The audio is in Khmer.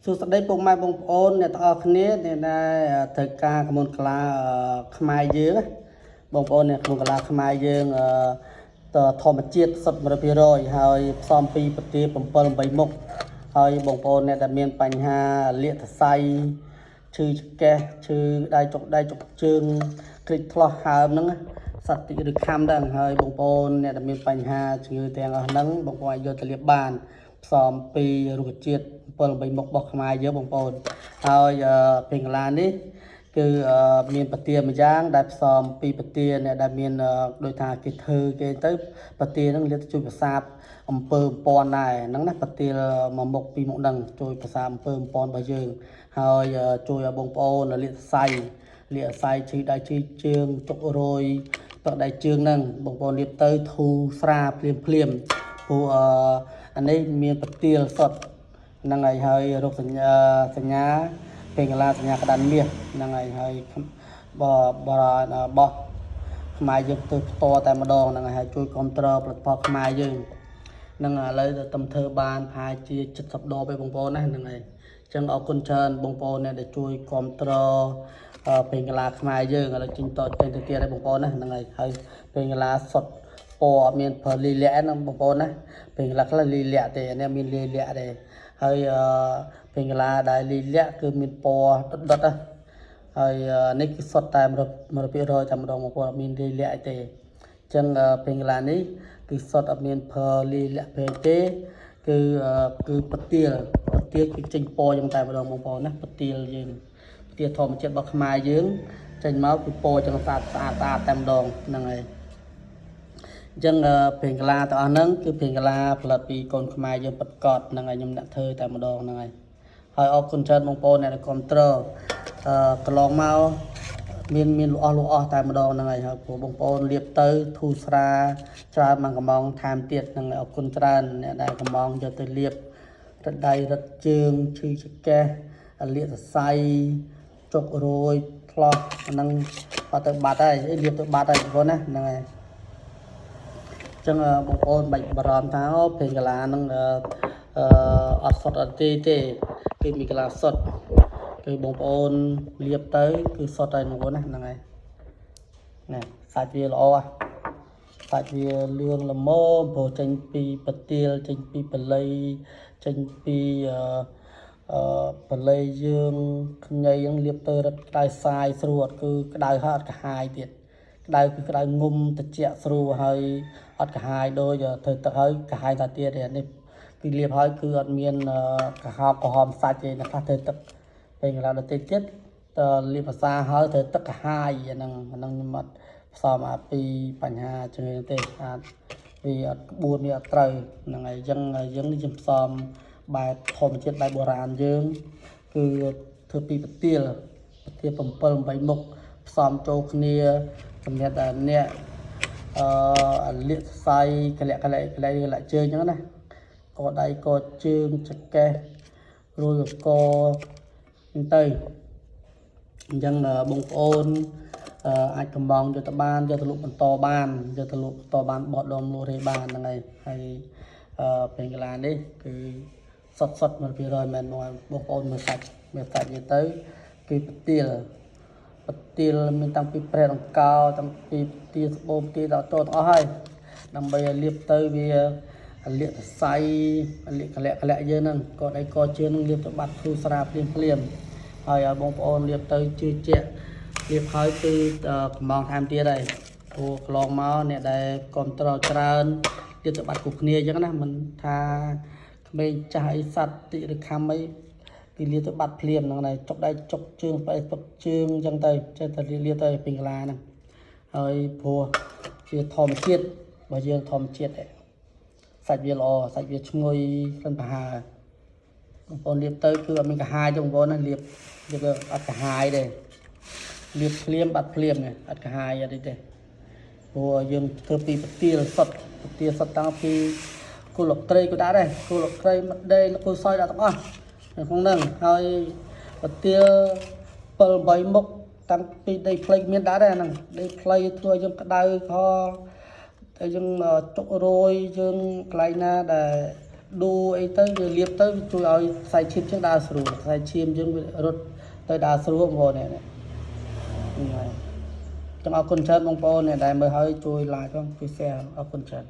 សួស្តីពុកម៉ែបងប្អូនអ្នកទាំងអស់គ្នាដែលត្រូវការកមុនកលាខ្មែរយើងបងប្អូនអ្នកកមុនកលាខ្មែរយើងធម្មជាតិសុទ្ធ 100% ហើយផ្សំពីប្រទាល7 8មុខហើយបងប្អូនអ្នកដែលមានបញ្ហាលាកសរសៃឈឺចង្កេះឈឺដៃចុកជើងគ្រិចថ្លោះហើមហ្នឹងសត្វតិចឬខាំដែរហើយបងប្អូនអ្នកដែលមានបញ្ហាជំងឺទាំងអស់ហ្នឹងបងប្អូនអាចយកទៅលាបបានផ្សំពីរុក្ខជាតិ7 8មុខរបស់ខ្មែរយើងបងប្អូនហើយពេលកន្លងនេះគឺមានប្រទាលមួយយ៉ាងដែលផ្សំពីប្រទាលអ្នកដែលមានដូចថាគេធ្វើគេទៅប្រទាលហ្នឹងលាបជួយប្រសាទអំពើបំពន់ដែរហ្នឹងណាប្រទាលមួយមុខពីរមុខហ្នឹងជួយប្រសាទអំពើបំពន់របស់យើងហើយជួយឲ្យបងប្អូនលាកសរសៃឈឺដៃឈឺជើងចុករយទឹកដៃជើងហ្នឹងបងប្អូនលាបទៅធូរស្រាភ្លាមព្រោះអានេះមានប្រទាលសុទ្ធហ្នឹងហើយរោគសញ្ញាពេលកន្លងសញ្ញាក្តាន់មាសហ្នឹងហើយបខ្មែរយើងទៅផ្ទាល់តែម្ដងហ្នឹងហើយជួយគ្រប់គ្រងផលិតផលខ្មែរយើងហ្នឹងឥឡូវទៅទំធ្វើបានប្រហែលជា70ដបឯបងប្អូនណាហ្នឹងហើយអញ្ចឹងអរគុណច្រើនបងប្អូនអ្នកដែលជួយគ្រប់គ្រងពេលកន្លងខ្មែរយើងឥឡូវចេញតទៅទៀតឯបងប្អូនណាហ្នឹងហើយពេលកន្លងសុទ្ធពណ៌អត់មានប្រើលីលាក់ហ្នឹងបងប្អូនណាពេលកន្លងខ្លះលីលាក់ទេនេះមានលីលាក់ទេហើយពេលកន្លងដែលលីលាក់គឺមានពណ៌ដុតហើយនេះគឺសុទ្ធតែ100%តែម្ដងបងប្អូនអត់មានលីលាក់ទេអញ្ចឹងពេលកន្លងនេះគឺសុទ្ធអត់មានប្រើលីលាក់ពេកទេគឺប្រទាលគឺចេញពណ៌យ៉ាងតែម្ដងបងប្អូនណាប្រទាលយើងប្រទាលធម្មជាតិរបស់ខ្មែរយើងចេញមកគឺពណ៌ចឹងស្អាតតែម្ដងហ្នឹងហើយអញ្ចឹងពេងកាឡាទាំងអស់ហ្នឹងគឺពេងកាឡាផលិតពីកូនខ្មែរយើងពិតកតហ្នឹងហើយខ្ញុំអ្នកធ្វើតែម្ដងហ្នឹងហើយអរគុណច្រើនបងប្អូនអ្នកដែលគ្រប់គ្រងកន្លងមកមានលក់អស់តែម្ដងហ្នឹងហើយព្រោះបងប្អូនលាបទៅធូរស្រាច្រើនមកកំងថែមទៀតហ្នឹងអរគុណច្រើនអ្នកដែលកំងយកទៅលាបរឹតដៃរឹតជើងឈឺចង្កេះលាកសរសៃចុករយថ្លោះហ្នឹងអត់ទៅបាត់ហើយលាបទៅបាត់ហើយបងប្អូនណាហ្នឹងហើយចឹងបងប្អូនបាច់បារម្ភថាពេងកាឡាហ្នឹងអត់សុទ្ធអត់ទេគឺមានកាឡាសុទ្ធគឺបងប្អូនលាបទៅគឺសុទ្ធហើយបងប្អូនណាហ្នឹងហើយណាសាច់វាល្អសាច់វាលឿងល្មមព្រោះចេញពីប្រទាលចេញពីបល័យចេញពីបល័យយើងខ្ញីហ្នឹងលាបទៅរឹតក្តៅសាយស្រួលគឺក្តៅហើយអត់កាហាយទៀតក្តៅគឺក្តៅងុំត្រជាក់ស្រួលហើយអត់កាហាយដូចធ្វើទឹកហើយកាហាយថាទៀតទេនេះគឺលាបហើយគឺអត់មានក្រហមសាច់ទេណាខ្លះធ្វើទឹកពេលកន្លងទៅទៀតលាបភាសាហើយធ្វើទឹកកាហាយហ្នឹងខ្ញុំអត់ផ្សំពីបញ្ហាជំងឺទេអាចវាអត់ក្បួនវាអត់ត្រូវហ្នឹងហើយអញ្ចឹងយើងនេះខ្ញុំផ្សំបែបធម្មជាតិបែបបុរាណយើងគឺធ្វើពីប្រទាល7 8មុខផ្សំចូលគ្នាសម្រាប់តែអ្នកលាកសរសៃកលាក់ជើងអញ្ចឹងណាកដៃកជើងចង្កេះរួចកហ្នឹងទៅអញ្ចឹងបងប្អូនអាចកំងយកទៅបានយកទៅលក់បន្តបានបោះដុំលក់រេបានហ្នឹងហើយពេលកន្លងនេះគឺសុទ្ធ 100% មែនបងប្អូនមើលសាច់វាទៅគឺប្រទាលមានតាំងពីប្រេតអង្កោតាំងពីប្រទាលស្បូមប្រទាលដល់តទាំងអស់ហើយដើម្បីឲ្យលាបទៅវាលាកសរសៃលាកកលាក់យើងហ្នឹងកដៃកជើងហ្នឹងលាបទៅបាត់ធូរស្រាភ្លាមហើយឲ្យបងប្អូនលាបទៅជឿជាក់លាបហើយគឺកំងថែមទៀតហើយព្រោះកន្លងមកអ្នកដែលគ្រប់ត្រច្រើនលាបទៅបាត់គ្រប់គ្នាអញ្ចឹងណាមិនថាក្មេងចាស់អីសត្វតិចឬខំអីគឺលាបទៅបាត់ភ្លាមហ្នឹងដែរចុកដៃចុកជើងផ្អែកទឹកជើងអញ្ចឹងទៅចេះតែលាបទៅពេញកាឡាហ្នឹងហើយព្រោះជាធម្មជាតិរបស់យើងធម្មជាតិឯងសាច់វាល្អសាច់វាឈ្ងុយក្លិនប្រហើរបងប្អូនលាបទៅគឺអត់មានកាហាយទេបងប្អូនណាលាបអត់កាហាយទេលាបភ្លាមបាត់ភ្លាមអត់កាហាយអត់ទេព្រោះយើងធ្វើពីប្រទាលសុទ្ធតាំងពីគល់លកត្រីក៏ដាក់ដែរគល់លកត្រីម្ដេងគល់សយដាក់ទាំងអស់នៅក្នុងហ្នឹងហើយប្រទាល7 8មុខតាំងពីដីផ្លៃមានដាក់ដែរហ្នឹងដីផ្លៃធ្វើយើងក្តៅខតែយើងចុករយយើងកន្លែងណាដែល ឌូអីទៅវាលាបទៅជួយឲ្យខ្សែឈាមយើងដើរស្រួលខ្សែឈាមយើងវារត់ទៅដើរស្រួលបងប្អូននេះហ្នឹងហើយ ចឹងអរគុណច្រើនបងប្អូនដែលមើលហើយជួយ like ផងជួយ share អរគុណច្រើន